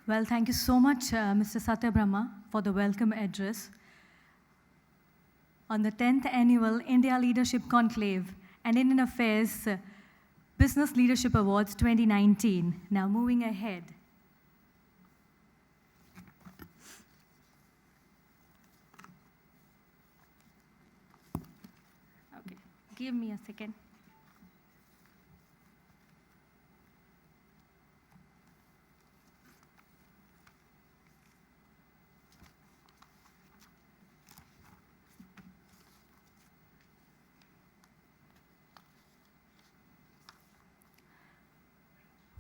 Well, thank you so much, Mr. Satya Brahma, for the welcome address on the 10th Annual India Leadership Conclave and Indian Affairs Business Leadership Awards 2019. Now, moving ahead. Okay, give me a second.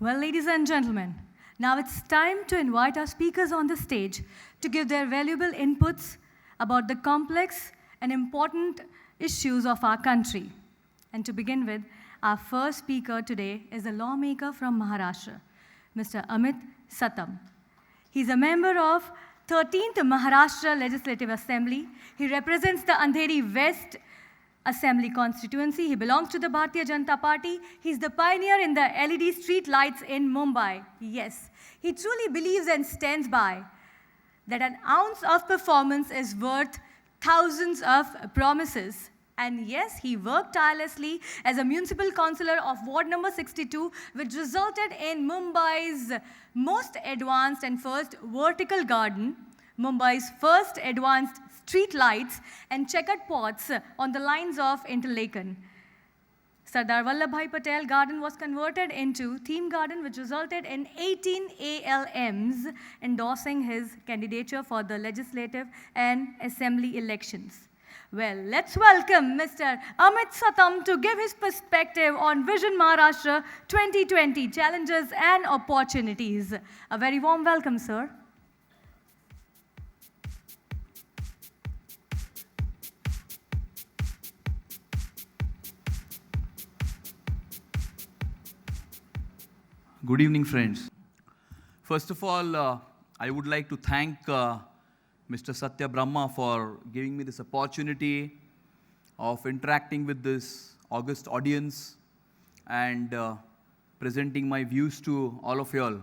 Well, ladies and gentlemen, now it's time to invite our speakers on the stage to give their valuable inputs about the complex and important issues of our country. And to begin with, our first speaker today is a lawmaker from Maharashtra, Mr. Ameet Satam. He's a member of 13th Maharashtra Legislative Assembly. He represents the Andheri West Assembly constituency. He belongs to the Bharatiya Janata Party. He's the pioneer in the LED street lights in Mumbai. Yes, he truly believes and stands by that an ounce of performance is worth thousands of promises. And yes, he worked tirelessly as a municipal councillor of Ward number 62, which resulted in Mumbai's most advanced and first vertical garden, Mumbai's first advanced street lights and checkered pots on the lines of Interlaken. Sardar Vallabhbhai Patel Garden was converted into theme garden, which resulted in 18 ALMs endorsing his candidature for the legislative and assembly elections. Well, let's welcome Mr. Ameet Satam to give his perspective on Vision Maharashtra 2020 challenges and opportunities. A very warm welcome, sir. Good evening, friends. First of all, I would like to thank Mr. Satya Brahma for giving me this opportunity of interacting with this august audience and presenting my views to all of y'all.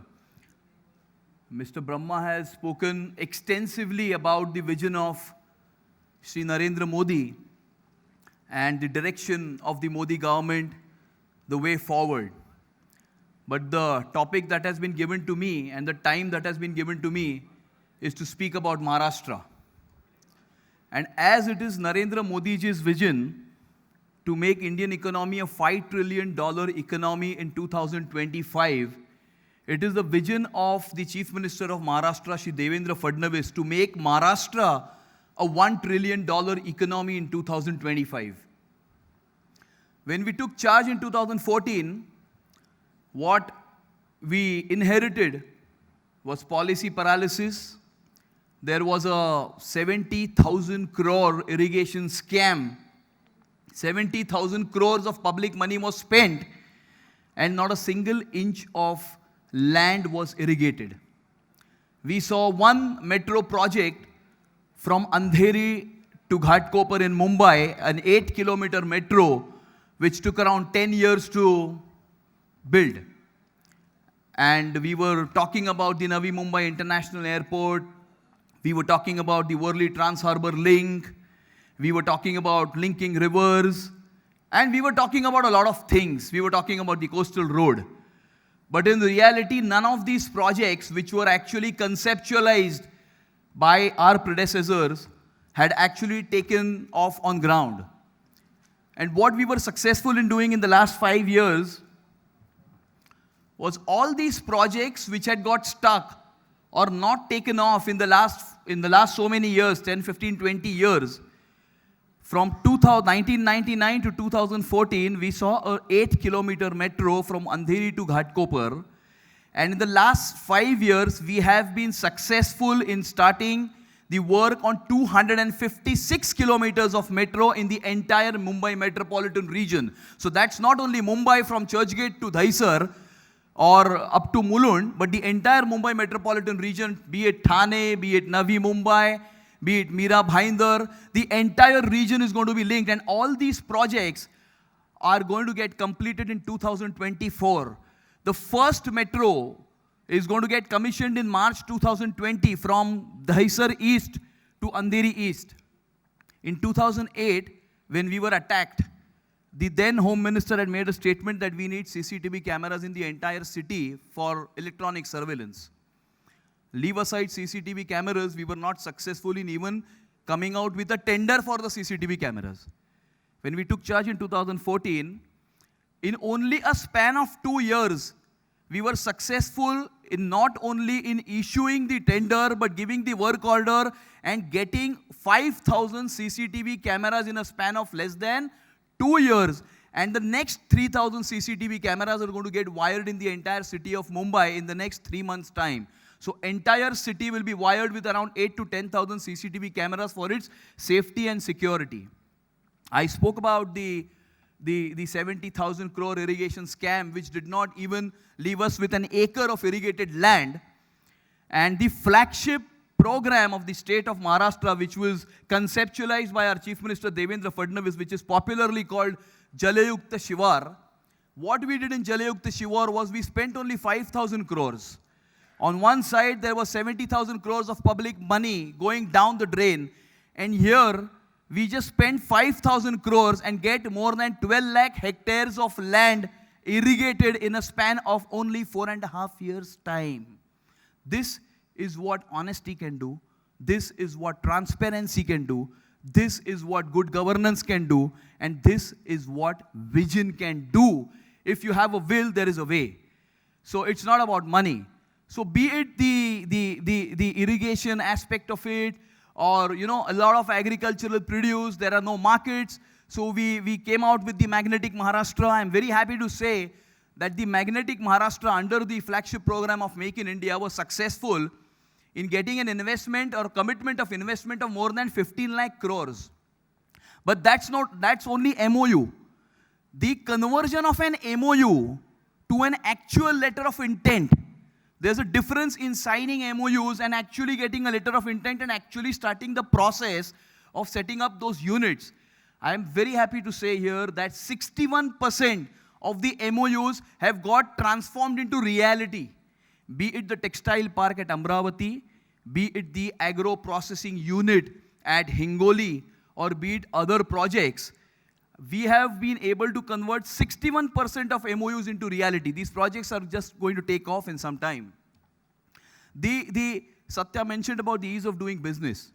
Mr. Brahma has spoken extensively about the vision of Shri Narendra Modi and the direction of the Modi government, the way forward. But the topic that has been given to me and the time that has been given to me is to speak about Maharashtra. And as it is Narendra Modi's vision to make Indian economy a $5 trillion economy in 2025, it is the vision of the Chief Minister of Maharashtra, Shri Devendra Fadnavis, to make Maharashtra a $1 trillion economy in 2025. When we took charge in 2014, what we inherited was policy paralysis. There was a 70,000 crore irrigation scam. 70,000 crores of public money was spent and not a single inch of land was irrigated. We saw one metro project from Andheri to Ghatkopar in Mumbai, an 8-kilometer metro, which took around 10 years to build. And we were talking about the Navi Mumbai International Airport. We were talking about the Worli Trans-Harbour Link. We were talking about linking rivers. And we were talking about a lot of things. We were talking about the coastal road. But in reality, none of these projects, which were actually conceptualized by our predecessors, had actually taken off on ground. And what we were successful in doing in the last 5 years was all these projects which had got stuck or not taken off in the last so many years, 10, 15, 20 years. From 1999 to 2014, we saw an 8-kilometer metro from Andheri to Ghatkopar. And in the last 5 years, we have been successful in starting the work on 256 kilometers of metro in the entire Mumbai metropolitan region. So that's not only Mumbai from Churchgate to Dahisar, or up to Mulund, but the entire Mumbai metropolitan region, be it Thane, be it Navi Mumbai, be it Mira Bhayandar, the entire region is going to be linked, and all these projects are going to get completed in 2024. The first metro is going to get commissioned in March 2020 from Dahisar East to Andheri East. In 2008, when we were attacked, the then Home Minister had made a statement that we need CCTV cameras in the entire city for electronic surveillance. Leave aside CCTV cameras, we were not successful in even coming out with a tender for the CCTV cameras. When we took charge in 2014, in only a span of 2 years, we were successful in not only in issuing the tender, but giving the work order and getting 5,000 CCTV cameras in a span of less than 2 years. And the next 3,000 CCTV cameras are going to get wired in the entire city of Mumbai in the next 3 months' time. So entire city will be wired with around 8 to 10,000 CCTV cameras for its safety and security. I spoke about the 70,000 crore irrigation scam, which did not even leave us with an acre of irrigated land. And the flagship program of the state of Maharashtra, which was conceptualized by our Chief Minister Devendra Fadnavis, which is popularly called Jalayukta Shivar. What we did in Jalayukta Shivar was we spent only 5,000 crores. On one side, there was 70,000 crores of public money going down the drain. And here, we just spent 5,000 crores and get more than 12 lakh hectares of land irrigated in a span of only 4.5 years' time. This is what honesty can do. This is what transparency can do. This is what good governance can do. And this is what vision can do. If you have a will, there is a way. So it's not about money. So be it the irrigation aspect of it, or a lot of agricultural produce, there are no markets. So we came out with the Magnetic Maharashtra. I'm very happy to say that the Magnetic Maharashtra under the flagship program of Make in India was successful in getting an investment or commitment of investment of more than 15 lakh crores. But that's only MOU. The conversion of an MOU to an actual letter of intent. There's a difference in signing MOUs and actually getting a letter of intent and actually starting the process of setting up those units. I am very happy to say here that 61% of the MOUs have got transformed into reality. Be it the textile park at Amravati, be it the agro processing unit at Hingoli, or be it other projects. We have been able to convert 61% of MOUs into reality. These projects are just going to take off in some time. Satya mentioned about the ease of doing business.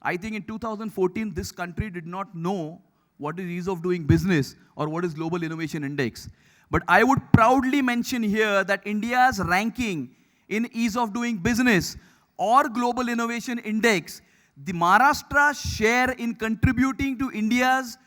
I think in 2014, this country did not know what is ease of doing business or what is Global Innovation Index. But I would proudly mention here that India's ranking in ease of doing business or Global Innovation Index, the Maharashtra share in contributing to India's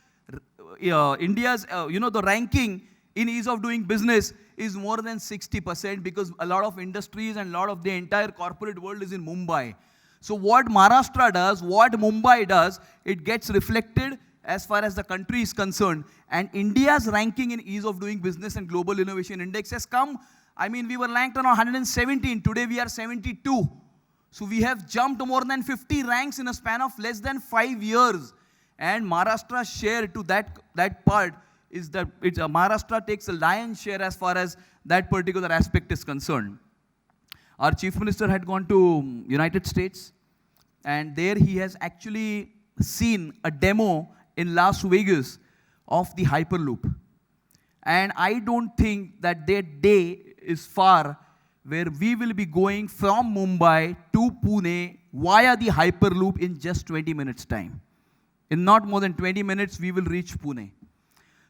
the ranking in ease of doing business is more than 60%, because a lot of industries and a lot of the entire corporate world is in Mumbai. So what Maharashtra does, what Mumbai does, it gets reflected as far as the country is concerned. And India's ranking in ease of doing business and Global Innovation Index has come. I mean, we were ranked on 117. Today we are 72. So we have jumped more than 50 ranks in a span of less than 5 years. And Maharashtra's share to that part is that Maharashtra takes a lion's share as far as that particular aspect is concerned. Our Chief Minister had gone to United States, and there he has actually seen a demo in Las Vegas of the Hyperloop. And I don't think that day is far where we will be going from Mumbai to Pune via the Hyperloop in just 20 minutes time. In not more than 20 minutes, we will reach Pune.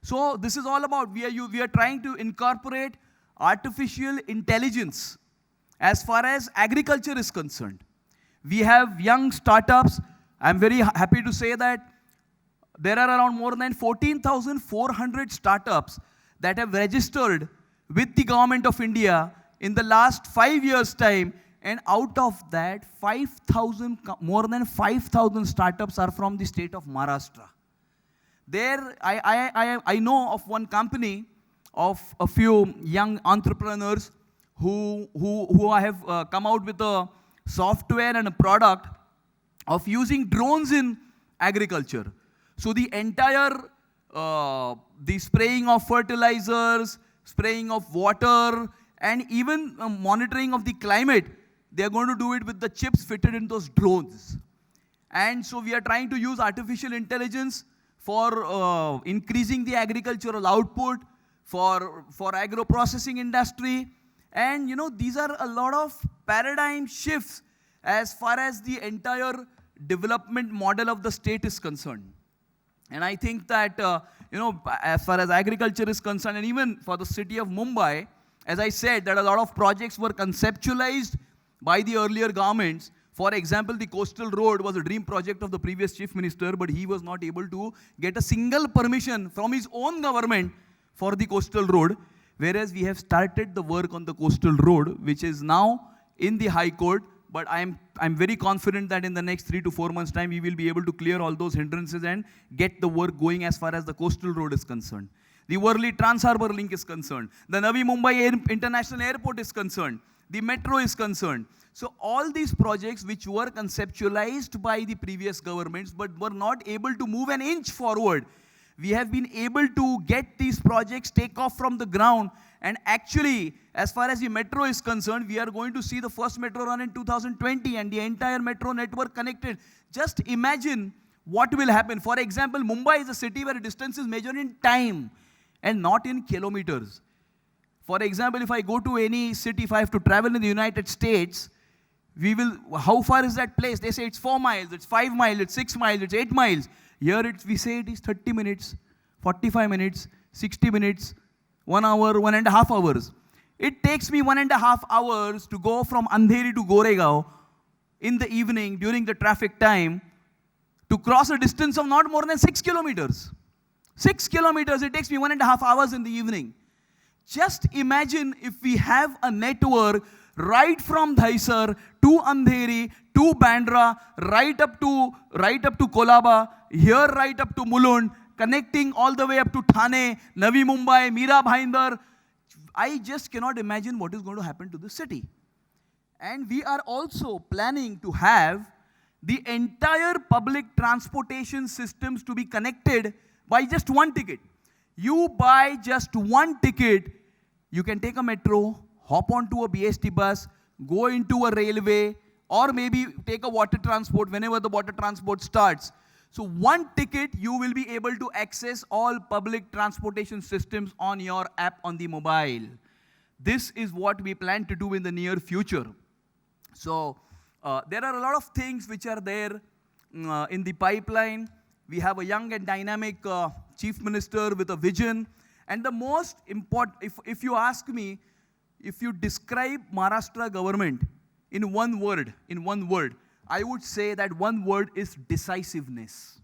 So this is all about, we are trying to incorporate artificial intelligence as far as agriculture is concerned. We have young startups. I'm very happy to say that there are around more than 14,400 startups that have registered with the government of India in the last 5 years' time. And out of that, more than 5,000 startups are from the state of Maharashtra. There, I know of one company of a few young entrepreneurs who have come out with a software and a product of using drones in agriculture. So the entire, the spraying of fertilizers, spraying of water, And even monitoring of the climate, they are going to do it with the chips fitted in those drones. And so we are trying to use artificial intelligence for increasing the agricultural output, for agro-processing industry. And these are a lot of paradigm shifts as far as the entire development model of the state is concerned. And I think that, as far as agriculture is concerned, and even for the city of Mumbai, as I said, that a lot of projects were conceptualized by the earlier governments. For example, the coastal road was a dream project of the previous chief minister, but he was not able to get a single permission from his own government for the coastal road. Whereas we have started the work on the coastal road, which is now in the High Court. But I'm very confident that in the next 3 to 4 months' time, we will be able to clear all those hindrances and get the work going as far as the coastal road is concerned. The Worli Trans-Harbour Link is concerned. The Navi Mumbai International Airport is concerned. The metro is concerned. So all these projects which were conceptualized by the previous governments but were not able to move an inch forward, we have been able to get these projects take off from the ground. And actually, as far as the metro is concerned, we are going to see the first metro run in 2020 and the entire metro network connected. Just imagine what will happen. For example, Mumbai is a city where distance is measured in time and not in kilometers. For example, if I go to any city, if I have to travel in the United States, how far is that place? They say it's 4 miles, it's 5 miles, it's 6 miles, it's 8 miles. Here we say it is 30 minutes, 45 minutes, 60 minutes, 1 hour, 1.5 hours. It takes me 1.5 hours to go from Andheri to Goregaon in the evening during the traffic time to cross a distance of not more than 6 kilometers. 6 kilometers, it takes me 1.5 hours in the evening. Just imagine if we have a network right from Dahisar to Andheri to Bandra, right up to Kolaba, here right up to Mulund, connecting all the way up to Thane, Navi Mumbai, Mira Bhayandar. I just cannot imagine what is going to happen to the city. And we are also planning to have the entire public transportation systems to be connected by just one ticket. You buy just one ticket, you can take a metro, hop onto a BST bus, go into a railway, or maybe take a water transport whenever the water transport starts. So one ticket, you will be able to access all public transportation systems on your app on the mobile. This is what we plan to do in the near future. So there are a lot of things which are there in the pipeline. We have a young and dynamic chief minister with a vision. And the most important, if you ask me, if you describe Maharashtra government in one word, I would say that one word is decisiveness.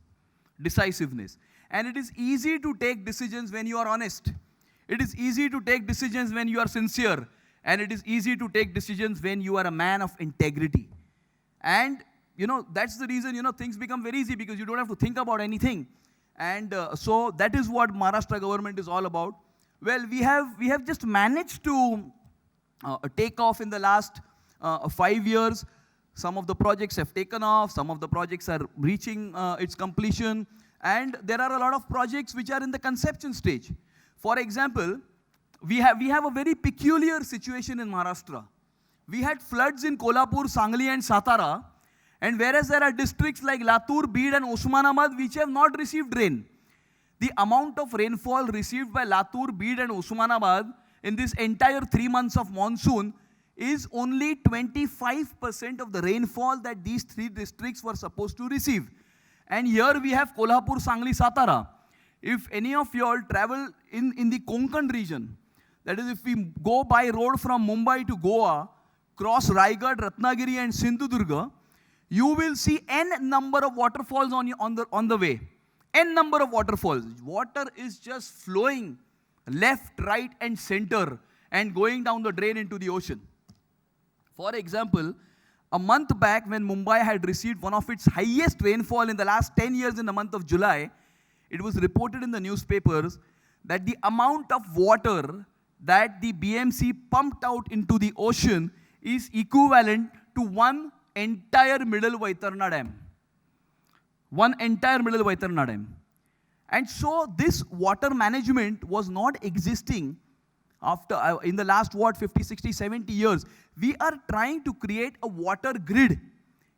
Decisiveness. And it is easy to take decisions when you are honest. It is easy to take decisions when you are sincere. And it is easy to take decisions when you are a man of integrity. And, that's the reason, things become very easy because you don't have to think about anything. And so that is what Maharashtra government is all about. Well, we have just managed to take off in the last 5 years. Some of the projects have taken off. Some of the projects are reaching its completion. And there are a lot of projects which are in the conception stage. For example, we have a very peculiar situation in Maharashtra. We had floods in Kolhapur, Sangli and Satara. And whereas there are districts like Latur, Bid and Osmanabad which have not received rain, the amount of rainfall received by Latur, Bid and Osmanabad in this entire 3 months of monsoon is only 25% of the rainfall that these 3 districts were supposed to receive. And here we have Kolhapur, Sangli, Satara. If any of you all travel in the Konkan region, that is if we go by road from Mumbai to Goa, cross Raigad, Ratnagiri and Sindhudurga, you will see n number of waterfalls on the way. N number of waterfalls. Water is just flowing left, right and center and going down the drain into the ocean. For example, a month back when Mumbai had received one of its highest rainfall in the last 10 years in the month of July, it was reported in the newspapers that the amount of water that the BMC pumped out into the ocean is equivalent to one entire Middle Vaitarna Dam. One entire Middle Vaitarna Dam. And so this water management was not existing after, in the last, 50, 60, 70 years, we are trying to create a water grid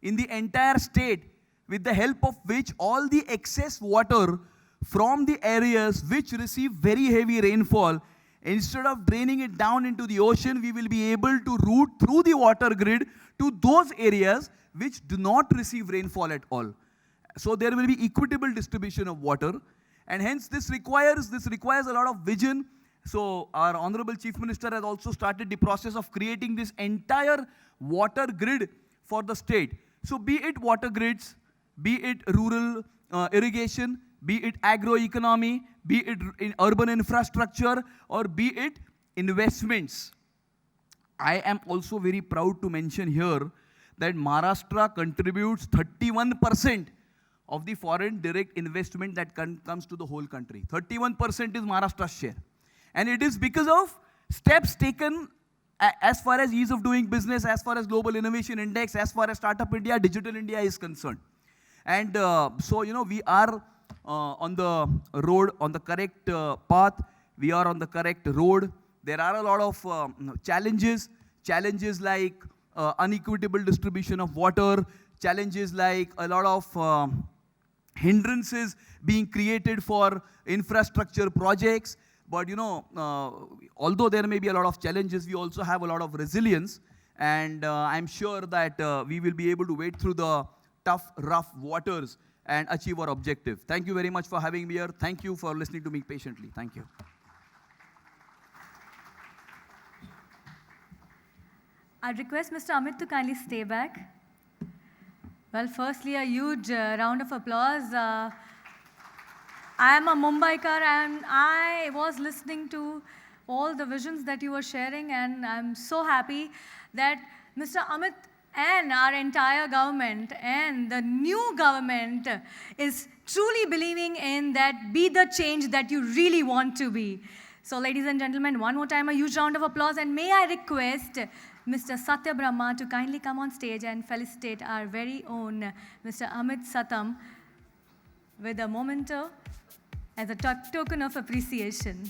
in the entire state, with the help of which all the excess water from the areas which receive very heavy rainfall, instead of draining it down into the ocean, we will be able to route through the water grid to those areas which do not receive rainfall at all. So there will be equitable distribution of water, and hence this requires a lot of vision. So our Honorable Chief Minister has also started the process of creating this entire water grid for the state. So be it water grids, be it rural irrigation, be it agroeconomy, be it in urban infrastructure, or be it investments. I am also very proud to mention here that Maharashtra contributes 31% of the foreign direct investment that comes to the whole country. 31% is Maharashtra's share. And it is because of steps taken as far as ease of doing business, as far as Global Innovation Index, as far as Startup India, Digital India is concerned. And so, we are on the road, on the correct path. We are on the correct road. There are a lot of challenges like unequitable distribution of water, challenges like a lot of hindrances being created for infrastructure projects. But although there may be a lot of challenges, we also have a lot of resilience. And I'm sure that we will be able to wade through the tough, rough waters and achieve our objective. Thank you very much for having me here. Thank you for listening to me patiently. Thank you. I'd request Mr. Ameet to kindly stay back. Well, firstly, a huge round of applause. I am a Mumbaikar, and I was listening to all the visions that you were sharing, and I'm so happy that Mr. Ameet and our entire government and the new government is truly believing in that be the change that you really want to be. So, ladies and gentlemen, one more time, a huge round of applause, and may I request Mr. Satya Brahma to kindly come on stage and felicitate our very own Mr. Ameet Satam with a memento as a token of appreciation.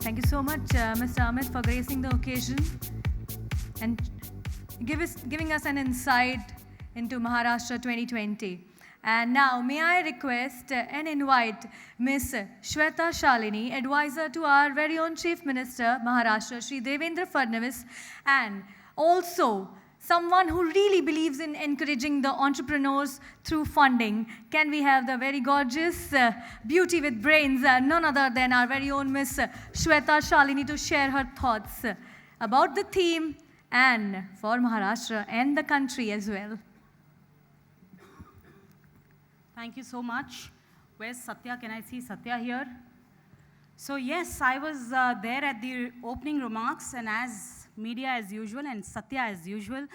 Thank you so much, Mr. Ameet, for gracing the occasion and giving us an insight into Maharashtra 2020. And now, may I request and invite Ms. Shweta Shalini, advisor to our very own Chief Minister, Maharashtra, Shri Devendra Fadnavis, and also someone who really believes in encouraging the entrepreneurs through funding. Can we have the very gorgeous beauty with brains, none other than our very own Ms. Shweta Shalini, to share her thoughts about the theme and for Maharashtra and the country as well. Thank you so much. Where's Satya? Can I see Satya here? So yes, I was there at the opening remarks, and as media as usual and Satya as usual,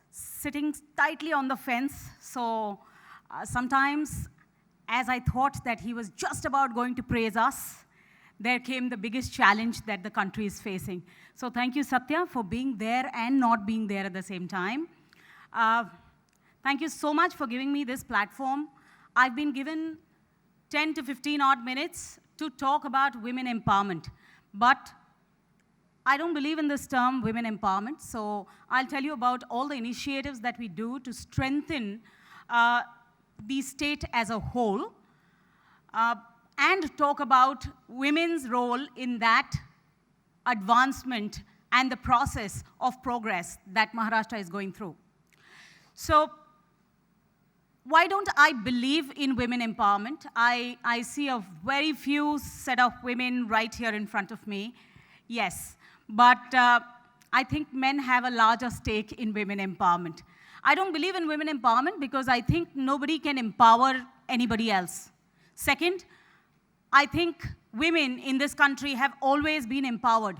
sitting tightly on the fence. So sometimes, as I thought that he was just about going to praise us, there came the biggest challenge that the country is facing. So thank you, Satya, for being there and not being there at the same time. Thank you so much for giving me this platform. I've been given 10 to 15 odd minutes to talk about women empowerment. But I don't believe in this term, women empowerment, so I'll tell you about all the initiatives that we do to strengthen the state as a whole, and talk about women's role in that advancement and the process of progress that Maharashtra is going through. So, why don't I believe in women empowerment? I see a very few set of women right here in front of me. Yes. But I think men have a larger stake in women empowerment. I don't believe in women empowerment because I think nobody can empower anybody else. Second, I think women in this country have always been empowered.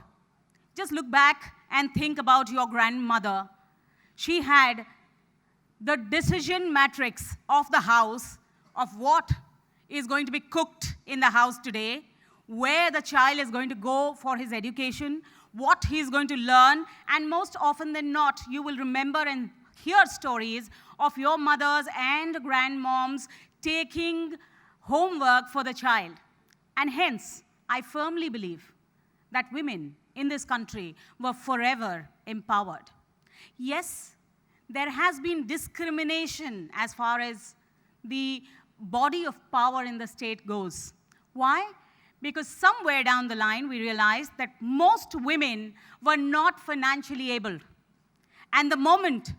Just look back and think about your grandmother. She had the decision matrix of the house of what is going to be cooked in the house today, where the child is going to go for his education, what he's going to learn, and most often than not, you will remember and hear stories of your mothers and grandmoms taking homework for the child. And hence, I firmly believe that women in this country were forever empowered. Yes, there has been discrimination as far as the body of power in the state goes. Why? Because somewhere down the line, we realized that most women were not financially able. And the moment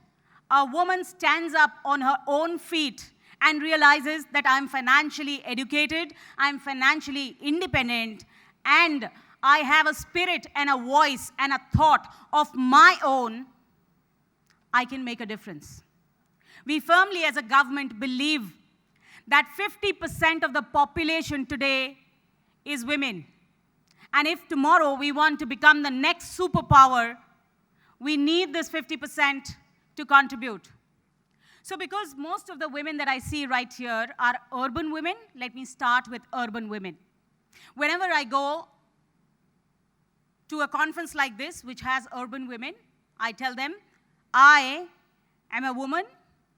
a woman stands up on her own feet and realizes that I'm financially educated, I'm financially independent, and I have a spirit and a voice and a thought of my own, I can make a difference. We firmly as a government believe that 50% of the population today is women. And if tomorrow we want to become the next superpower, we need this 50% to contribute. So because most of the women that I see right here are urban women, let me start with urban women. Whenever I go to a conference like this, which has urban women, I tell them, I am a woman,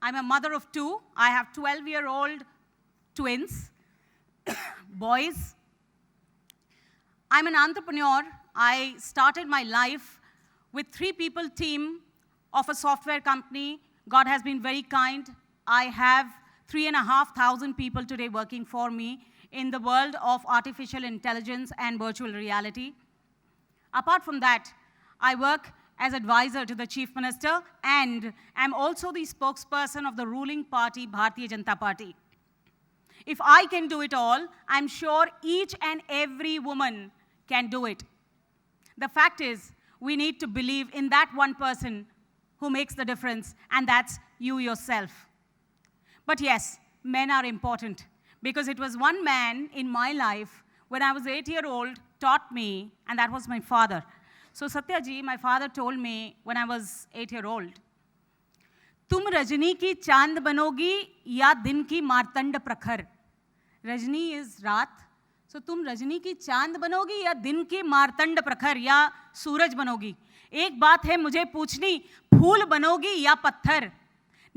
I'm a mother of two, I have 12-year-old twins, boys. I'm an entrepreneur. I started my life with 3 people team of a software company. God has been very kind. I have 3,500 people today working for me in the world of artificial intelligence and virtual reality. Apart from that, I work as advisor to the Chief Minister and am also the spokesperson of the ruling party, Bharatiya Janata Party. If I can do it all, I'm sure each and every woman can do it. The fact is, we need to believe in that one person who makes the difference, and that's you yourself. But yes, men are important, because it was one man in my life when I was 8-year-old taught me, and that was my father. So Satya ji, my father told me when I was 8-year-old, तुम रजनी की चांद बनोगी या दिन की मार्तंड प्रखर. Rajni is रात, so तुम रजनी की चांद बनोगी या दिन की मार्तंड प्रखर या सूरज बनोगी. एक बात है मुझे पूछनी, फूल बनोगी या पत्थर.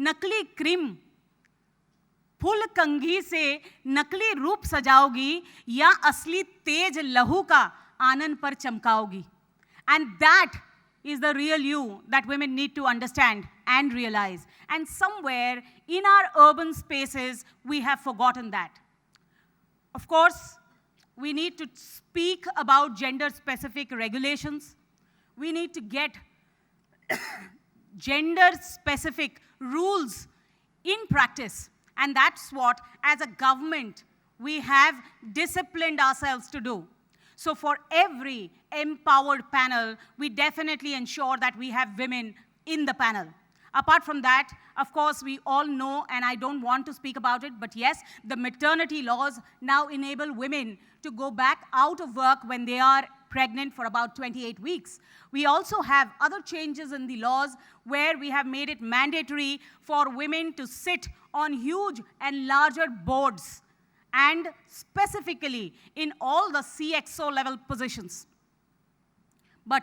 नकली क्रीम फूल कंघी से नकली रूप सजाओगी या असली तेज लहू का आनन पर चमकाओगी. And that is the real you that women need to understand and realize. And somewhere in our urban spaces, we have forgotten that. Of course, we need to speak about gender-specific regulations. We need to get gender-specific rules in practice. And that's what, as a government, we have disciplined ourselves to do. So for every empowered panel, we definitely ensure that we have women in the panel. Apart from that, of course, we all know, and I don't want to speak about it, but yes, the maternity laws now enable women to go back out of work when they are pregnant for about 28 weeks. We also have other changes in the laws where we have made it mandatory for women to sit on huge and larger boards, and specifically in all the CXO level positions. But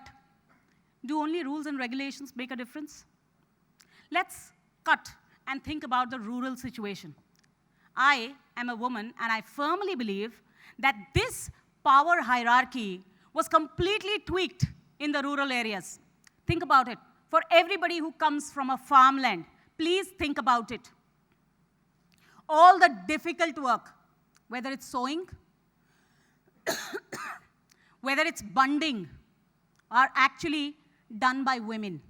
do only rules and regulations make a difference? Let's cut and think about the rural situation. I am a woman, and I firmly believe that this power hierarchy was completely tweaked in the rural areas. Think about it. For everybody who comes from a farmland, please think about it. All the difficult work, whether it's sowing, whether it's bunding, are actually done by women.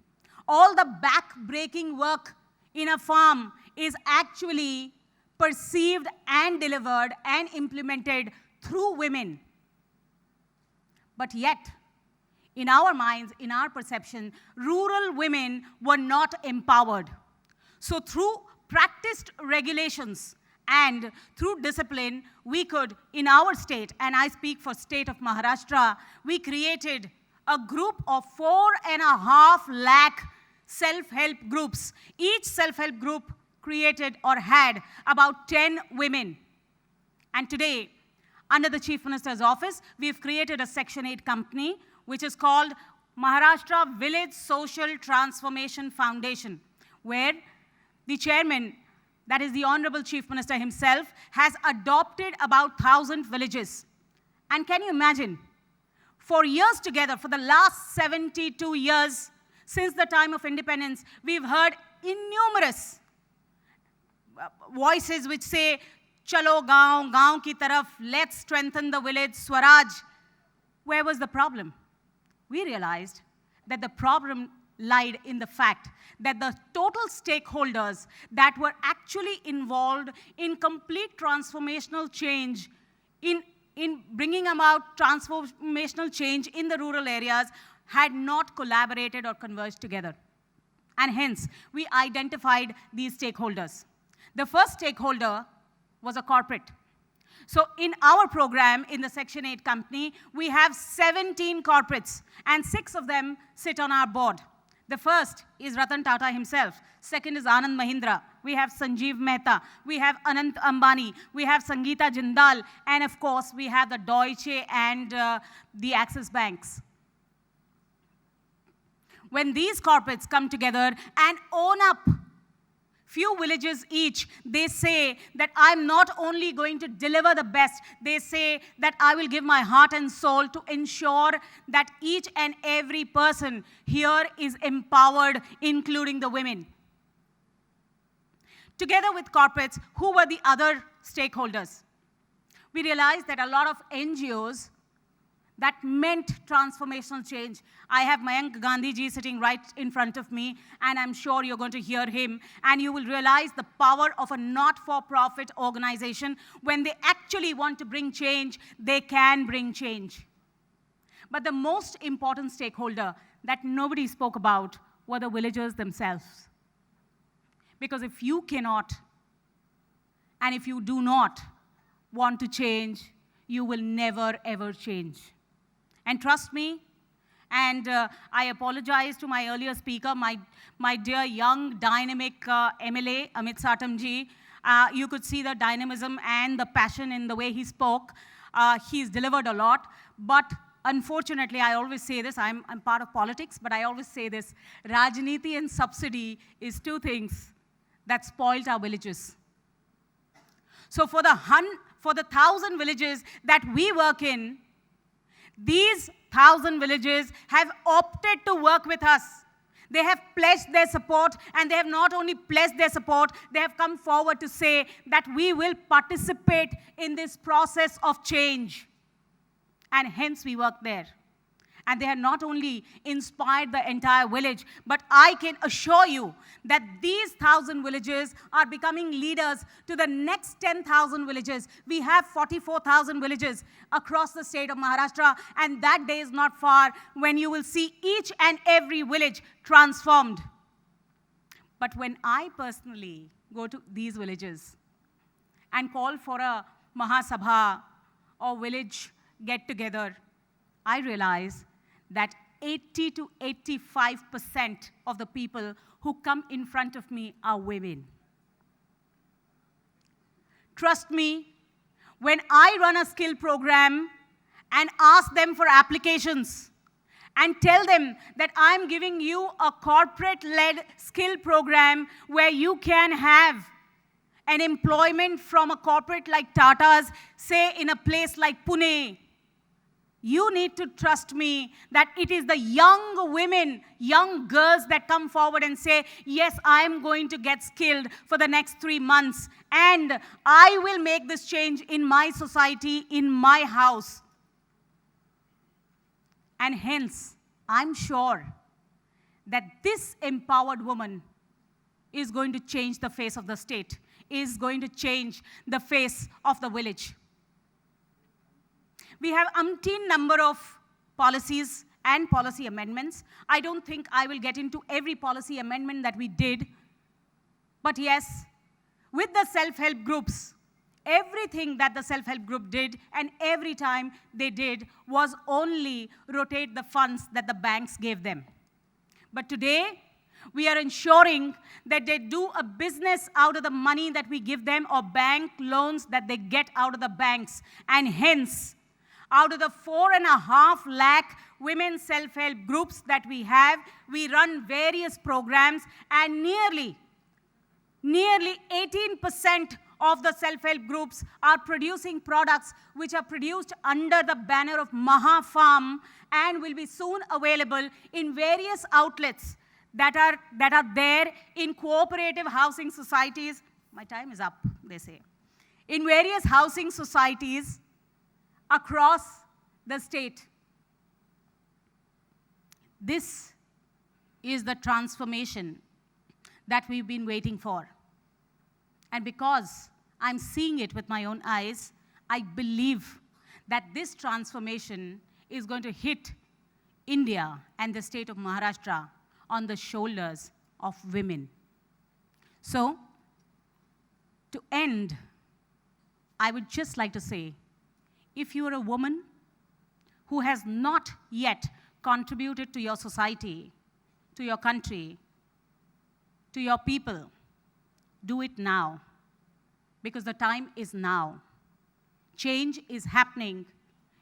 All the back-breaking work in a farm is actually perceived and delivered and implemented through women. But yet, in our minds, in our perception, rural women were not empowered. So through practiced regulations and through discipline, we could, in our state, and I speak for state of Maharashtra, we created a group of 4.5 lakh self-help groups. Each self-help group created or had about 10 women. And today, under the Chief Minister's office, we've created a Section 8 company, which is called Maharashtra Village Social Transformation Foundation, where the chairman, that is the Honorable Chief Minister himself, has adopted about 1,000 villages. And can you imagine, for years together, for the last 72 years, since the time of independence, we've heard innumerous voices which say, Chalo gaon, gaon ki taraf, let's strengthen the village, Swaraj. Where was the problem? We realized that the problem lied in the fact that the total stakeholders that were actually involved in complete transformational change, in bringing about transformational change in the rural areas, had not collaborated or converged together. And hence, we identified these stakeholders. The first stakeholder was a corporate. So in our program, in the Section 8 company, we have 17 corporates, and 6 of them sit on our board. The first is Ratan Tata himself. Second is Anand Mahindra. We have Sanjeev Mehta. We have Anant Ambani. We have Sangeeta Jindal. And of course, we have the Deutsche and the Axis Banks. When these corporates come together and own up few villages each, they say that I'm not only going to deliver the best, they say that I will give my heart and soul to ensure that each and every person here is empowered, including the women. Together with corporates, who were the other stakeholders? We realized that a lot of NGOs that meant transformational change. I have Mayank Gandhi ji sitting right in front of me, and I'm sure you're going to hear him, and you will realize the power of a not-for-profit organization. When they actually want to bring change, they can bring change. But the most important stakeholder that nobody spoke about were the villagers themselves. Because if you cannot, and if you do not want to change, you will never, ever change. And trust me, and I apologize to my earlier speaker, my dear young, dynamic MLA, Ameet Satam ji. You could see the dynamism and the passion in the way he spoke. He's delivered a lot. But unfortunately, I always say this, I'm part of politics, but I always say this, Rajniti and subsidy is 2 things that spoiled our villages. So for the 1,000 villages that we work in, these 1,000 villages have opted to work with us. They have pledged their support, and they have not only pledged their support, they have come forward to say that we will participate in this process of change. And hence we work there. And they have not only inspired the entire village, but I can assure you that these 1,000 villages are becoming leaders to the next 10,000 villages. We have 44,000 villages across the state of Maharashtra, and that day is not far when you will see each and every village transformed. But when I personally go to these villages and call for a Mahasabha or village get-together, I realize that 80 to 85% of the people who come in front of me are women. Trust me, when I run a skill program and ask them for applications and tell them that I'm giving you a corporate-led skill program where you can have an employment from a corporate like Tata's, say in a place like Pune, you need to trust me that it is the young women, young girls that come forward and say, yes, I am going to get skilled for the next 3 months, and I will make this change in my society, in my house. And hence, I'm sure that this empowered woman is going to change the face of the state, is going to change the face of the village. We have umpteen number of policies and policy amendments. I don't think I will get into every policy amendment that we did. But yes, with the self-help groups, everything that the self-help group did, and every time they did, was only rotate the funds that the banks gave them. But today, we are ensuring that they do a business out of the money that we give them, or bank loans that they get out of the banks. And hence, out of the 4.5 lakh women self-help groups that we have, we run various programs, and nearly 18% of the self-help groups are producing products which are produced under the banner of Maha Farm and will be soon available in various outlets that are there in cooperative housing societies. My time is up, they say. In various housing societies across the state. This is the transformation that we've been waiting for. And because I'm seeing it with my own eyes, I believe that this transformation is going to hit India and the state of Maharashtra on the shoulders of women. So, to end, I would just like to say, if you are a woman who has not yet contributed to your society, to your country, to your people, do it now, because the time is now. Change is happening.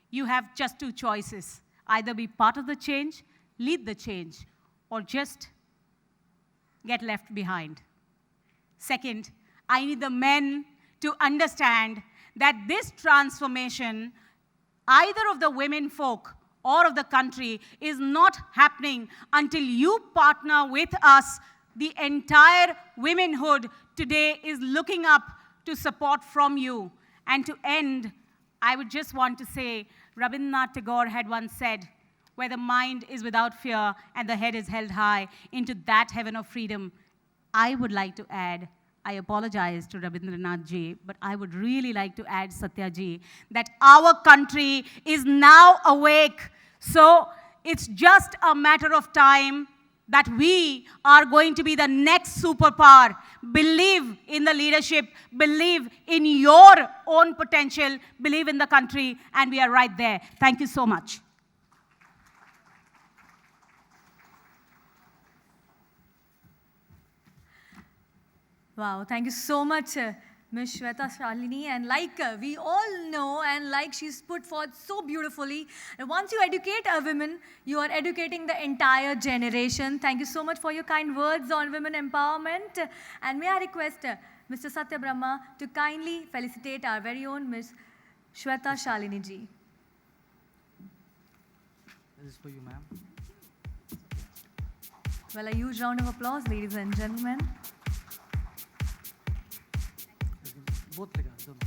You have just two choices. Either be part of the change, lead the change, or just get left behind. Second, I need the men to understand that this transformation, either of the women folk or of the country, is not happening until you partner with us. The entire womenhood today is looking up to support from you. And to end, I would just want to say, Rabindranath Tagore had once said, where the mind is without fear and the head is held high, into that heaven of freedom. I would like to add, I apologize to Rabindranath ji, but I would really like to add, Satya ji, that our country is now awake. So it's just a matter of time that we are going to be the next superpower. Believe in the leadership, believe in your own potential, believe in the country, and we are right there. Thank you so much. Wow, thank you so much, Ms. Shweta Shalini. And like we all know, and like she's put forth so beautifully, once you educate a woman, you are educating the entire generation. Thank you so much for your kind words on women empowerment. And may I request Mr. Satya Brahma to kindly felicitate our very own Ms. Shweta Shalini ji. This is for you, ma'am. Well, a huge round of applause, ladies and gentlemen. Both lega, dono.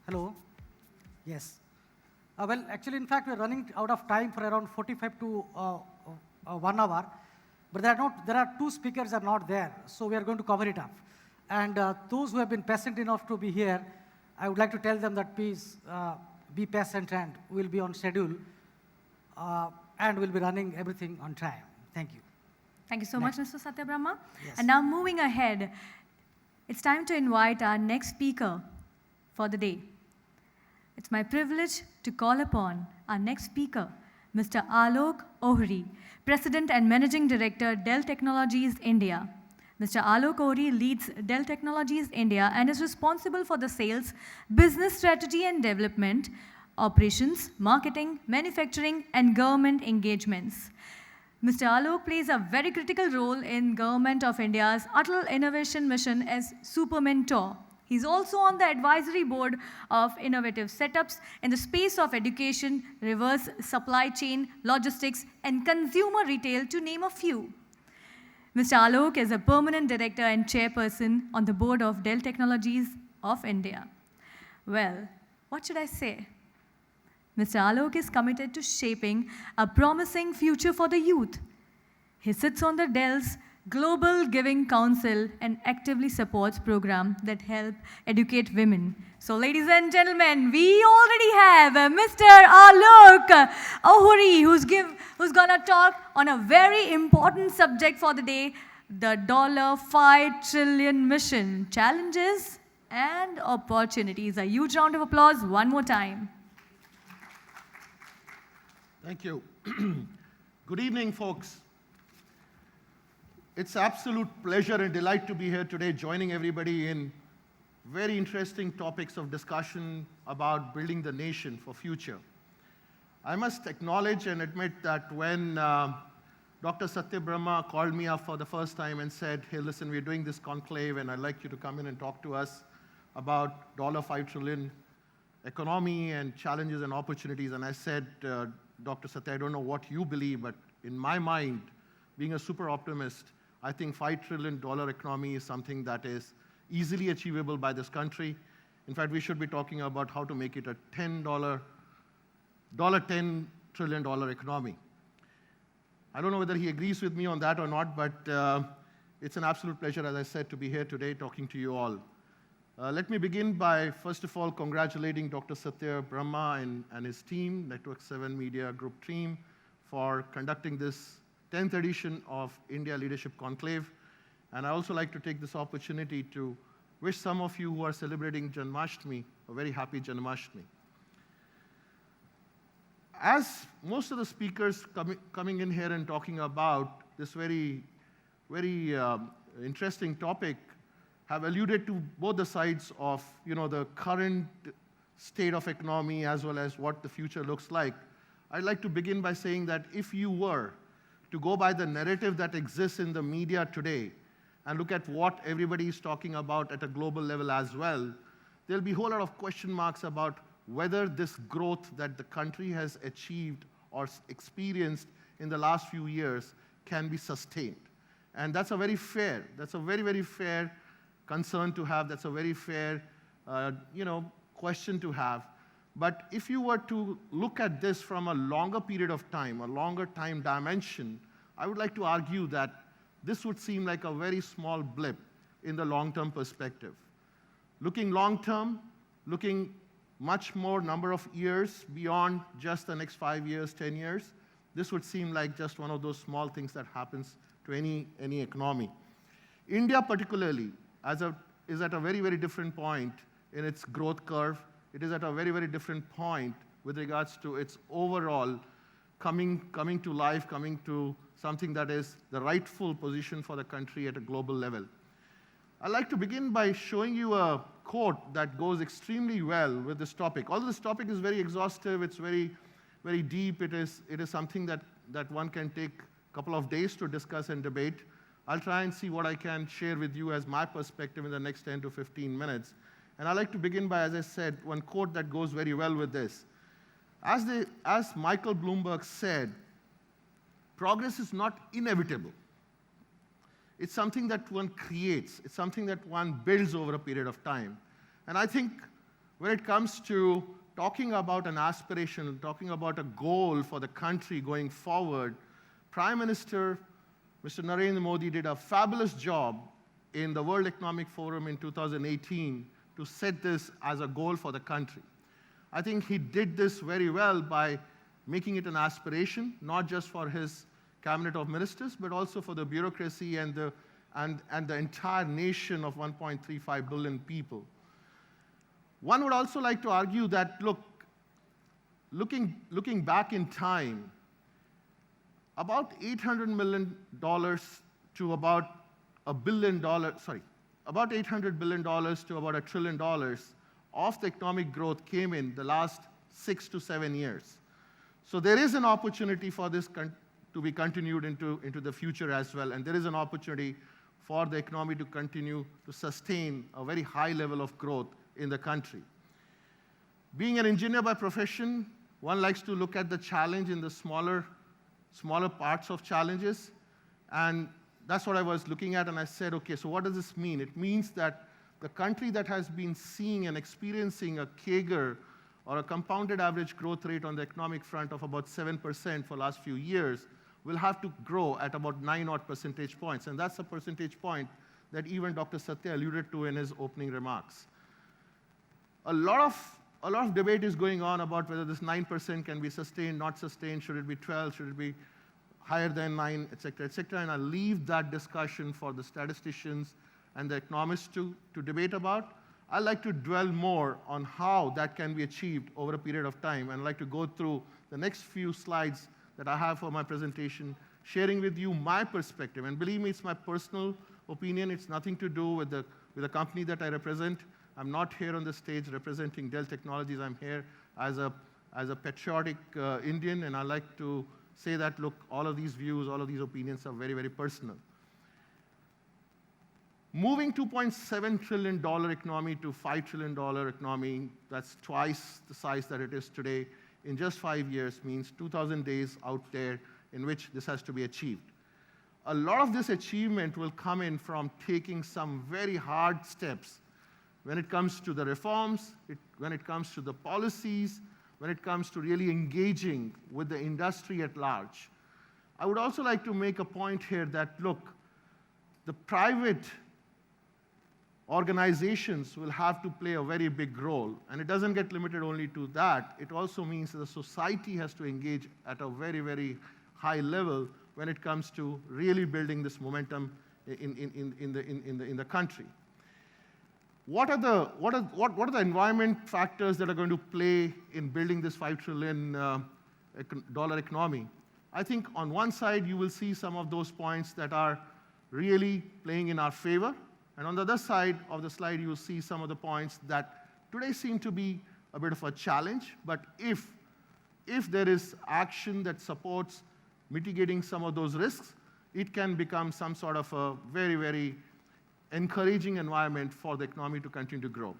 Hello. Yes. Well, actually, in fact, we're running out of time for around 45 to 1 hour. But there are two speakers are not there, so we are going to cover it up. And those who have been patient enough to be here, I would like to tell them that please be patient and we'll be on schedule and we'll be running everything on time. Thank you. Thank you so much, Mr. Satya Brahma. Yes. And now moving ahead, it's time to invite our next speaker for the day. It's my privilege to call upon our next speaker, Mr. Alok Ohrie, President and Managing Director, Dell Technologies India. Mr. Alok Ohrie leads Dell Technologies India and is responsible for the sales, business strategy and development, operations, marketing, manufacturing, and government engagements. Mr. Alok plays a very critical role in Government of India's Atal Innovation Mission as Super Mentor. He's also on the advisory board of innovative setups in the space of education, reverse supply chain, logistics, and consumer retail, to name a few. Mr. Alok is a permanent director and chairperson on the board of Dell Technologies of India. Well, what should I say? Mr. Alok is committed to shaping a promising future for the youth. He sits on the Dell's Global Giving Council, and actively supports programs that help educate women. So, ladies and gentlemen, we already have Mr. Alok Ohrie, who's gonna talk on a very important subject for the day, the $5 trillion mission, challenges and opportunities. A huge round of applause one more time. Thank you. Good evening, folks. It's absolute pleasure and delight to be here today, joining everybody in very interesting topics of discussion about building the nation for future. I must acknowledge and admit that when Dr. Satya Brahma called me up for the first time and said, hey, listen, we're doing this conclave, and I'd like you to come in and talk to us about $5 trillion economy and challenges and opportunities. And I said, Dr. Satya, I don't know what you believe, but in my mind, being a super optimist, I think $5 trillion economy is something that is easily achievable by this country. In fact, we should be talking about how to make it a $10 trillion economy. I don't know whether he agrees with me on that or not, but it's an absolute pleasure, as I said, to be here today talking to you all. Let me begin by, first of all, congratulating Dr. Satya Brahma and his team, Network 7 Media Group team, for conducting this 10th edition of India Leadership Conclave. And I also like to take this opportunity to wish some of you who are celebrating Janmashtami a very happy Janmashtami. As most of the speakers coming in here and talking about this very interesting topic have alluded to both the sides of the current state of economy as well as what the future looks like, I'd like to begin by saying that if you were to go by the narrative that exists in the media today and look at what everybody is talking about at a global level as well, there'll be a whole lot of question marks about whether this growth that the country has achieved or experienced in the last few years can be sustained. And that's a very very fair concern to have. That's a very fair, question to have. But if you were to look at this from a longer period of time, a longer time dimension, I would like to argue that this would seem like a very small blip in the long-term perspective. Looking long-term, looking much more number of years beyond just the next 5 years, 10 years, this would seem like just one of those small things that happens to any economy. India particularly is at a very different point in its growth curve. It is at a very different point with regards to its overall coming to life, coming to something that is the rightful position for the country at a global level. I'd like to begin by showing you a quote that goes extremely well with this topic. Although this topic is very exhaustive, it's very deep, it is something that one can take a couple of days to discuss and debate. I'll try and see what I can share with you as my perspective in the next 10 to 15 minutes. And I'd like to begin by, as I said, one quote that goes very well with this. As Michael Bloomberg said, progress is not inevitable. It's something that one creates. It's something that one builds over a period of time. And I think when it comes to talking about an aspiration, talking about a goal for the country going forward, Prime Minister Mr. Narendra Modi did a fabulous job in the World Economic Forum in 2018 to set this as a goal for the country. I think he did this very well by making it an aspiration, not just for his cabinet of ministers, but also for the bureaucracy and the entire nation of 1.35 billion people. One would also like to argue that, looking back in time, about $800 million to about $1 billion, about $800 billion to about $1 trillion of the economic growth came in the last 6 to 7 years. So there is an opportunity for this to be continued into the future as well, and there is an opportunity for the economy to continue to sustain a very high level of growth in the country. Being an engineer by profession, one likes to look at the challenge in the smaller parts of challenges, and that's what I was looking at, and I said, okay, so what does this mean? It means that the country that has been seeing and experiencing a CAGR, or a compounded average growth rate on the economic front of about 7% for the last few years, will have to grow at about 9 odd percentage points. And that's a percentage point that even Dr. Satya alluded to in his opening remarks. A lot of debate is going on about whether this 9% can be sustained, not sustained, should it be 12, should it be higher than 9, et cetera, and I'll leave that discussion for the statisticians and the economists to debate about. I'd like to dwell more on how that can be achieved over a period of time, and I'd like to go through the next few slides that I have for my presentation, sharing with you my perspective. And believe me, it's my personal opinion. It's nothing to do with the company that I represent. I'm not here on the stage representing Dell Technologies. I'm here as a patriotic Indian, and I like to say that, look, all of these views, all of these opinions are very, very personal. Moving $2.7 trillion economy to $5 trillion economy, that's twice the size that it is today, in just 5 years means 2,000 days out there in which this has to be achieved. A lot of this achievement will come in from taking some very hard steps when it comes to the reforms, when it comes to the policies, when it comes to really engaging with the industry at large. I would also like to make a point here that, look, the private organizations will have to play a very big role, and it doesn't get limited only to that. It also means that the society has to engage at a very, very high level when it comes to really building this momentum in the country. What are the environment factors that are going to play in building this $5 trillion dollar economy? I think on one side you will see some of those points that are really playing in our favor, and on the other side of the slide you will see some of the points that today seem to be a bit of a challenge, but if there is action that supports mitigating some of those risks, it can become some sort of a very, very encouraging environment for the economy to continue to grow.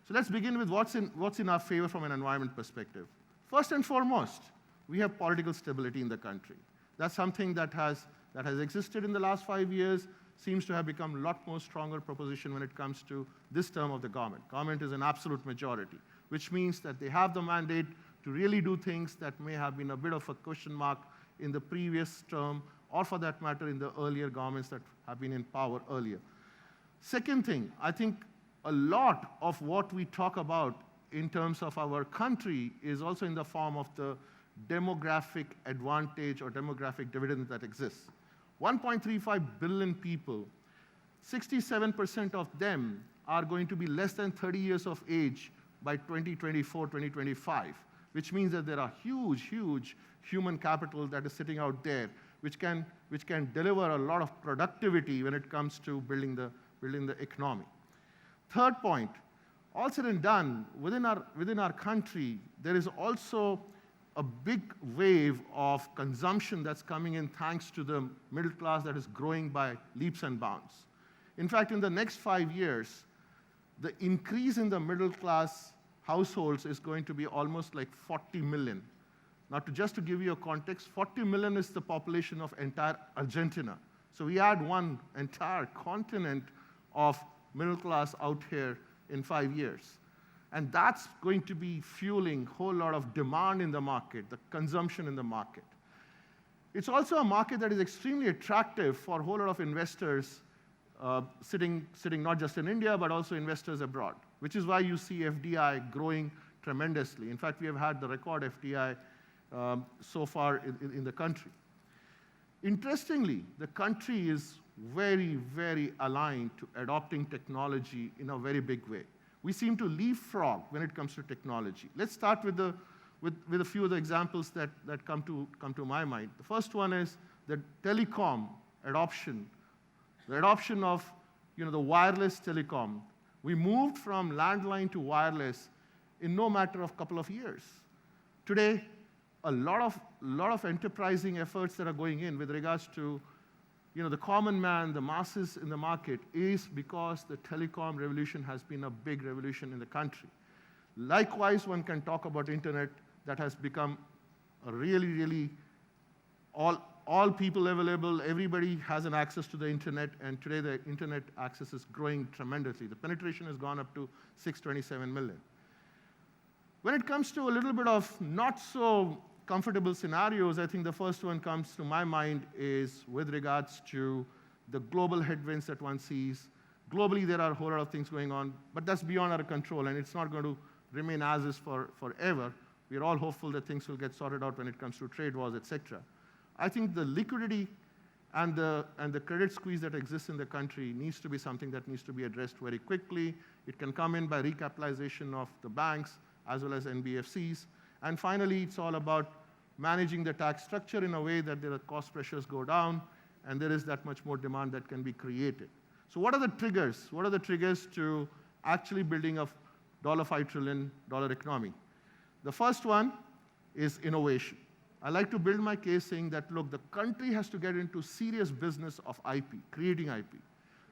So let's begin with what's in our favor from an environment perspective. First and foremost, we have political stability in the country. That's something that has existed in the last 5 years, seems to have become a lot more stronger proposition when it comes to this term of the government. Government is an absolute majority, which means that they have the mandate to really do things that may have been a bit of a question mark in the previous term, or for that matter, in the earlier governments that have been in power earlier. Second thing, I think a lot of what we talk about in terms of our country is also in the form of the demographic advantage or demographic dividend that exists. 1.35 billion people, 67% of them are going to be less than 30 years of age by 2024, 2025, which means that there are huge, huge human capital that is sitting out there, which can deliver a lot of productivity when it comes to building the economy. Third point, all said and done, within our country, there is also a big wave of consumption that's coming in thanks to the middle class that is growing by leaps and bounds. In fact, in the next 5 years, the increase in the middle class households is going to be almost like 40 million. Now, just to give you a context, 40 million is the population of entire Argentina. So we add one entire continent of middle class out here in 5 years. And that's going to be fueling a whole lot of demand in the market, the consumption in the market. It's also a market that is extremely attractive for a whole lot of investors sitting not just in India, but also investors abroad, which is why you see FDI growing tremendously. In fact, we have had the record FDI so far in the country. Interestingly, the country is very, very aligned to adopting technology in a very big way. We seem to leapfrog when it comes to technology. Let's start with a few of the examples that come to my mind. The first one is the telecom adoption, the adoption of the wireless telecom. We moved from landline to wireless in no matter of couple of years. Today, a lot of enterprising efforts that are going in with regards to the common man, the masses in the market, is because the telecom revolution has been a big revolution in the country. Likewise, one can talk about internet that has become a really, really all people available. Everybody has an access to the internet, and today the internet access is growing tremendously. The penetration has gone up to 627 million. When it comes to a little bit of not so comfortable scenarios, I think the first one comes to my mind is with regards to the global headwinds that one sees. Globally, there are a whole lot of things going on, but that's beyond our control, and it's not going to remain as is forever. We're all hopeful that things will get sorted out when it comes to trade wars, etc. I think the liquidity and the credit squeeze that exists in the country needs to be something that needs to be addressed very quickly. It can come in by recapitalization of the banks as well as NBFCs. And finally, it's all about managing the tax structure in a way that the cost pressures go down and there is that much more demand that can be created. So what are the triggers? What are the triggers to actually building a $5 trillion economy? The first one is innovation. I like to build my case saying that, look, the country has to get into serious business of IP, creating IP.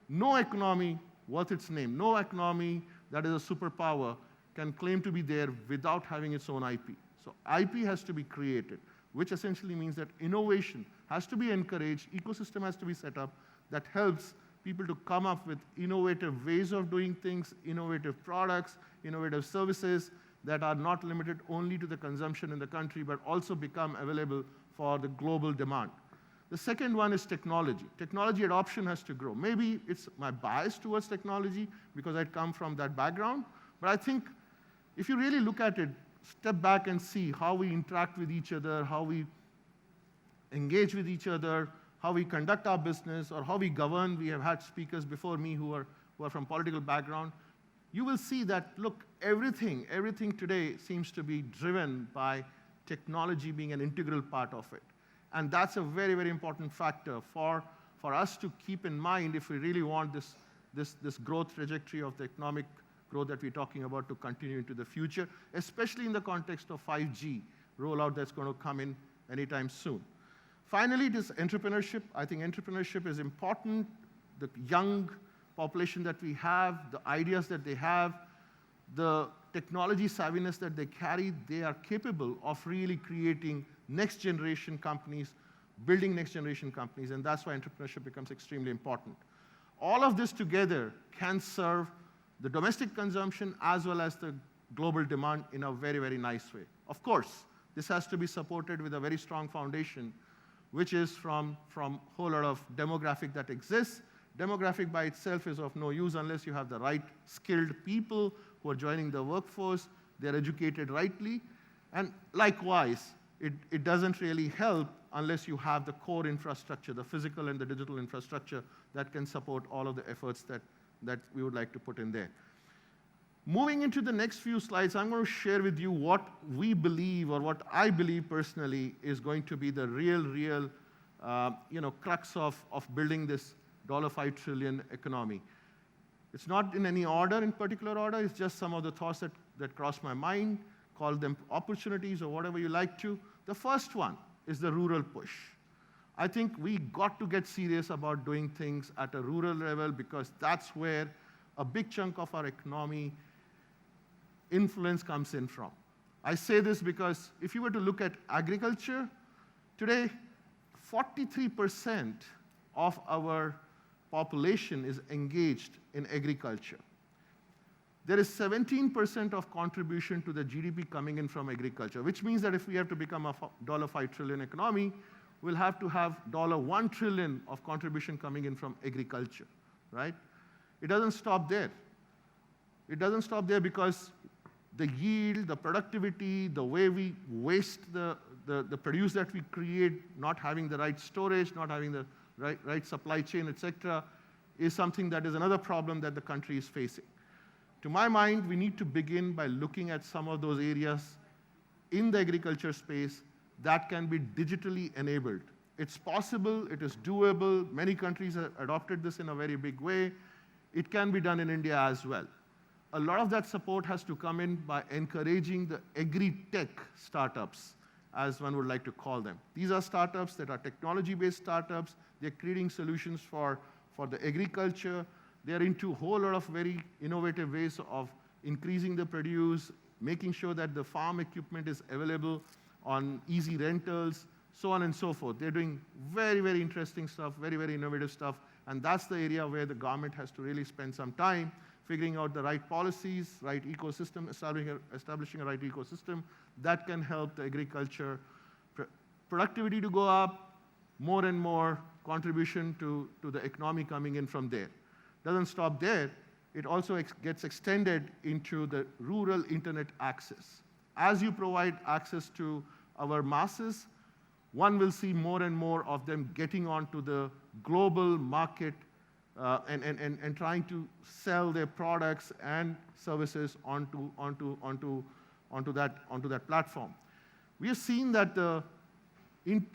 No economy worth its name, no economy that is a superpower can claim to be there without having its own IP. So IP has to be created, which essentially means that innovation has to be encouraged, ecosystem has to be set up that helps people to come up with innovative ways of doing things, innovative products, innovative services that are not limited only to the consumption in the country, but also become available for the global demand. The second one is technology. Technology adoption has to grow. Maybe it's my bias towards technology because I come from that background, but I think if you really look at it, step back and see how we interact with each other, how we engage with each other, how we conduct our business, or how we govern. We have had speakers before me who are from political background. You will see that, look, everything today seems to be driven by technology being an integral part of it. And that's a very, very important factor for us to keep in mind if we really want this growth trajectory of the economic growth that we're talking about to continue into the future, especially in the context of 5G rollout that's going to come in anytime soon. Finally, it is entrepreneurship. I think entrepreneurship is important. The young population that we have, the ideas that they have, the technology savviness that they carry, they are capable of really creating next generation companies, building next generation companies, and that's why entrepreneurship becomes extremely important. All of this together can serve the domestic consumption as well as the global demand in a very, very nice way. Of course, this has to be supported with a very strong foundation, which is from a whole lot of demographic that exists. Demographic by itself is of no use unless you have the right skilled people who are joining the workforce, they're educated rightly, and likewise, it doesn't really help unless you have the core infrastructure, the physical and the digital infrastructure that can support all of the efforts that we would like to put in there. Moving into the next few slides, I'm going to share with you what we believe, or what I believe personally, is going to be the real crux of building this $5 trillion economy. It's not in any order, in particular order, it's just some of the thoughts that cross my mind, call them opportunities or whatever you like to. The first one is the rural push. I think we got to get serious about doing things at a rural level because that's where a big chunk of our economy influence comes in from. I say this because if you were to look at agriculture, today 43% of our population is engaged in agriculture. There is 17% of contribution to the GDP coming in from agriculture, which means that if we have to become a $5 trillion economy, we'll have to have $1 trillion of contribution coming in from agriculture, right? It doesn't stop there. It doesn't stop there because the yield, the productivity, the way we waste the produce that we create, not having the right storage, not having the right supply chain, etc., is something that is another problem that the country is facing. To my mind, we need to begin by looking at some of those areas in the agriculture space that can be digitally enabled. It's possible, it is doable. Many countries have adopted this in a very big way. It can be done in India as well. A lot of that support has to come in by encouraging the agri-tech startups, as one would like to call them. These are startups that are technology-based startups. They're creating solutions for the agriculture. They're into a whole lot of very innovative ways of increasing the produce, making sure that the farm equipment is available on easy rentals, so on and so forth. They're doing very, very interesting stuff, very, very innovative stuff, and that's the area where the government has to really spend some time figuring out the right policies, right ecosystem, establishing a right ecosystem that can help the agriculture productivity to go up, more and more contribution to the economy coming in from there. Doesn't stop there. It also gets extended into the rural internet access. As you provide access to our masses, one will see more and more of them getting onto the global market and trying to sell their products and services onto that platform. We have seen that the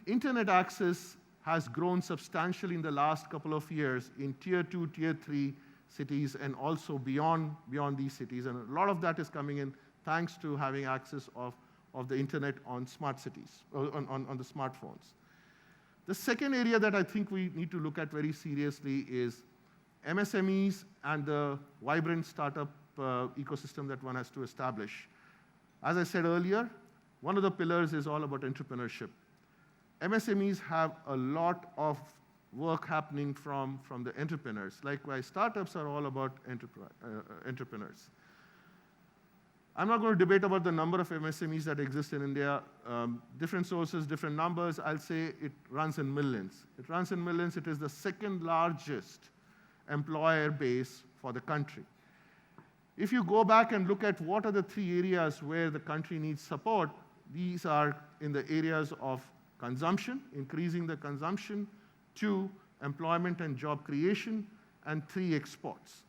internet access has grown substantially in the last couple of years in tier 2, tier 3 cities and also beyond these cities. And a lot of that is coming in thanks to having access of the internet on smart cities, on the smartphones. The second area that I think we need to look at very seriously is MSMEs and the vibrant startup ecosystem that one has to establish. As I said earlier, one of the pillars is all about entrepreneurship. MSMEs have a lot of work happening from the entrepreneurs. Likewise, startups are all about entrepreneurs. I'm not going to debate about the number of MSMEs that exist in India. Different sources, different numbers. I'll say it runs in millions. It runs in millions. It is the second largest employer base for the country. If you go back and look at what are the 3 areas where the country needs support, these are in the areas of consumption, increasing the consumption, 2, employment and job creation, and 3, exports.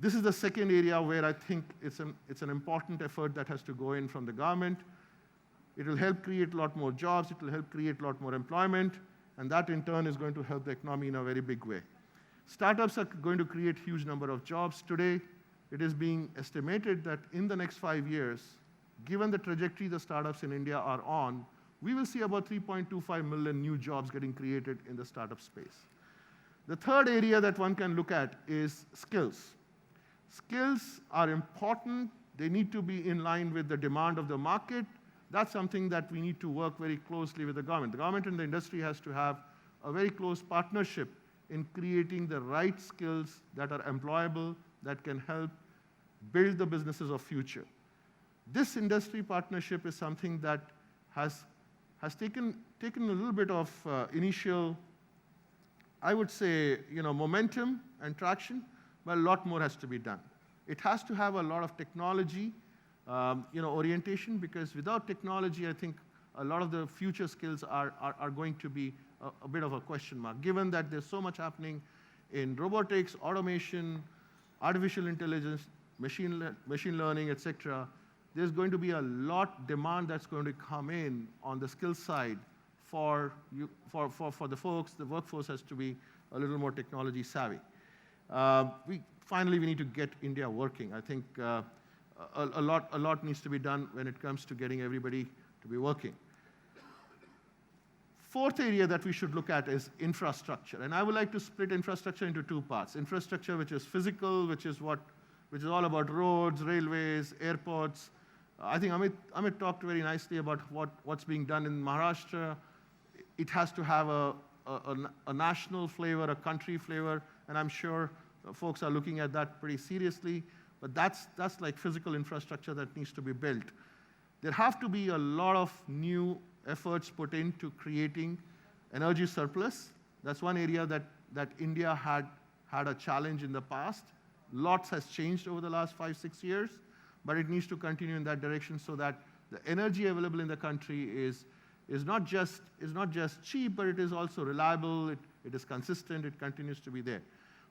This is the second area where I think it's an important effort that has to go in from the government. It will help create a lot more jobs, it will help create a lot more employment, and that in turn is going to help the economy in a very big way. Startups are going to create huge number of jobs. Today, it is being estimated that in the next 5 years, given the trajectory the startups in India are on, we will see about 3.25 million new jobs getting created in the startup space. The third area that one can look at is skills. Skills are important. They need to be in line with the demand of the market. That's something that we need to work very closely with the government. The government and the industry has to have a very close partnership in creating the right skills that are employable, that can help build the businesses of future. This industry partnership is something that has taken a little bit of initial, I would say, momentum and traction, but a lot more has to be done. It has to have a lot of technology, orientation, because without technology, I think a lot of the future skills are going to be a bit of a question mark, given that there's so much happening in robotics, automation, artificial intelligence, machine learning, etc. There's going to be a lot demand that's going to come in on the skill side for the folks. The workforce has to be a little more technology savvy. Finally, we need to get India working. I think a lot needs to be done when it comes to getting everybody to be working. Fourth area that we should look at is infrastructure. And I would like to split infrastructure into 2 parts. Infrastructure, which is physical, which is all about roads, railways, airports. I think Amit talked very nicely about what's being done in Maharashtra. It has to have a national flavor, a country flavor, and I'm sure folks are looking at that pretty seriously. But that's like physical infrastructure that needs to be built. There have to be a lot of new efforts put into creating energy surplus. That's one area that India had a challenge in the past. Lots has changed over the last 5-6 years, but it needs to continue in that direction so that the energy available in the country is not just cheap, but it is also reliable, it is consistent, it continues to be there.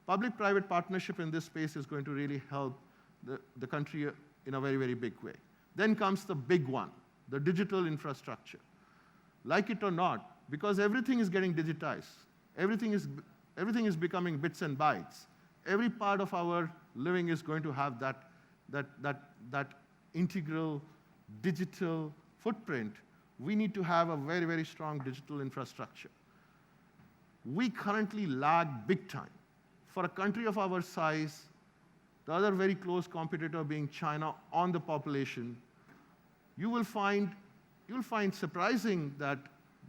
Public-private partnership in this space is going to really help the country in a very, very big way. Then comes the big one, the digital infrastructure. Like it or not, because everything is getting digitized, everything is becoming bits and bytes. Every part of our living is going to have that integral digital footprint. We need to have a very, very strong digital infrastructure. We currently lag big time. For a country of our size, the other very close competitor being China on the population, you will find surprising that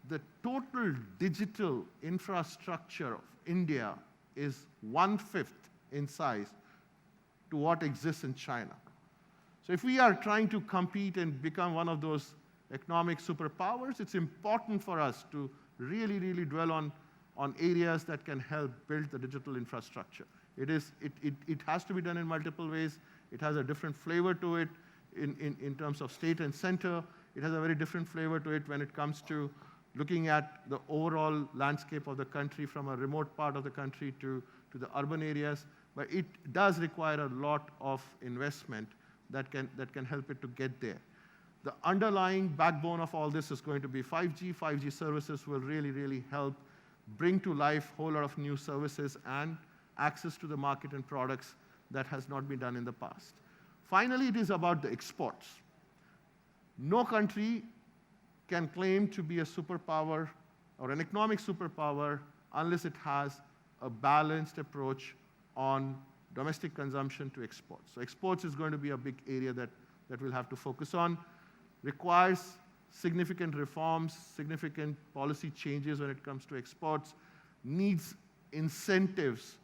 the total digital infrastructure of India is 1/5 in size to what exists in China. So if we are trying to compete and become one of those economic superpowers, it's important for us to really, really dwell on areas that can help build the digital infrastructure. It has to be done in multiple ways. It has a different flavor to it in terms of state and center. It has a very different flavor to it when it comes to looking at the overall landscape of the country from a remote part of the country to the urban areas. But it does require a lot of investment that can help it to get there. The underlying backbone of all this is going to be 5G. 5G services will really, really help bring to life a whole lot of new services and access to the market and products that has not been done in the past. Finally, it is about the exports. No country can claim to be a superpower or an economic superpower unless it has a balanced approach on domestic consumption to exports. So exports is going to be a big area that we'll have to focus on. Requires significant reforms, significant policy changes when it comes to exports, needs incentives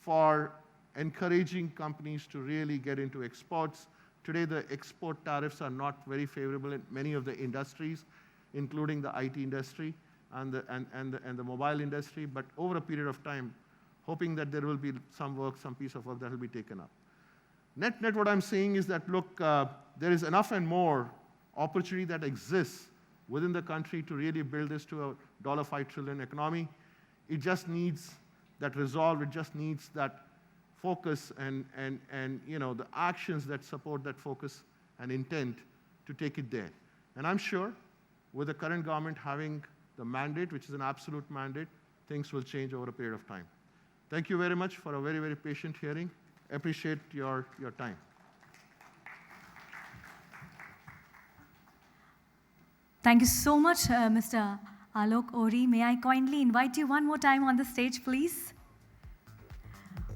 for encouraging companies to really get into exports. Today, the export tariffs are not very favorable in many of the industries, including the IT industry and the mobile industry, but over a period of time, hoping that there will be some piece of work that will be taken up. Net, what I'm saying is that, look, there is enough and more opportunity that exists within the country to really build this to a $5 trillion economy. It just needs that resolve. It just needs that focus and the actions that support that focus and intent to take it there. And I'm sure with the current government having the mandate, which is an absolute mandate, things will change over a period of time. Thank you very much for a very, very patient hearing. Appreciate your time. Thank you so much, Mr. Alok Ohrie. May I kindly invite you one more time on the stage, please?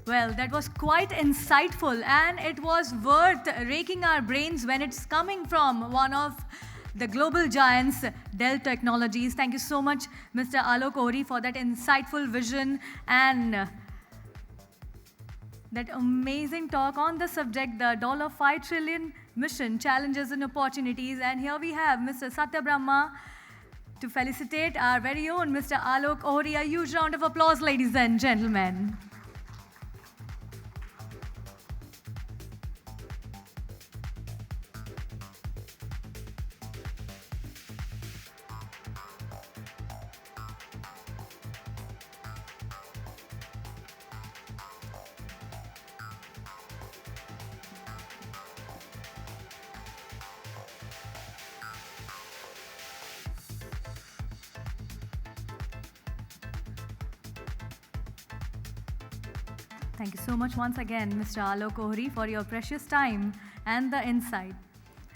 Well, that was quite insightful, and it was worth raking our brains when it's coming from one of the global giants, Dell Technologies. Thank you so much, Mr. Alok Ohrie, for that insightful vision and that amazing talk on the subject, the $5 trillion mission, challenges and opportunities. And here we have Mr. Satya Brahma to felicitate our very own Mr. Alok Ohrie. A huge round of applause, ladies and gentlemen. Thank you so much once again, Mr. Alok Ohrie, for your precious time and the insight.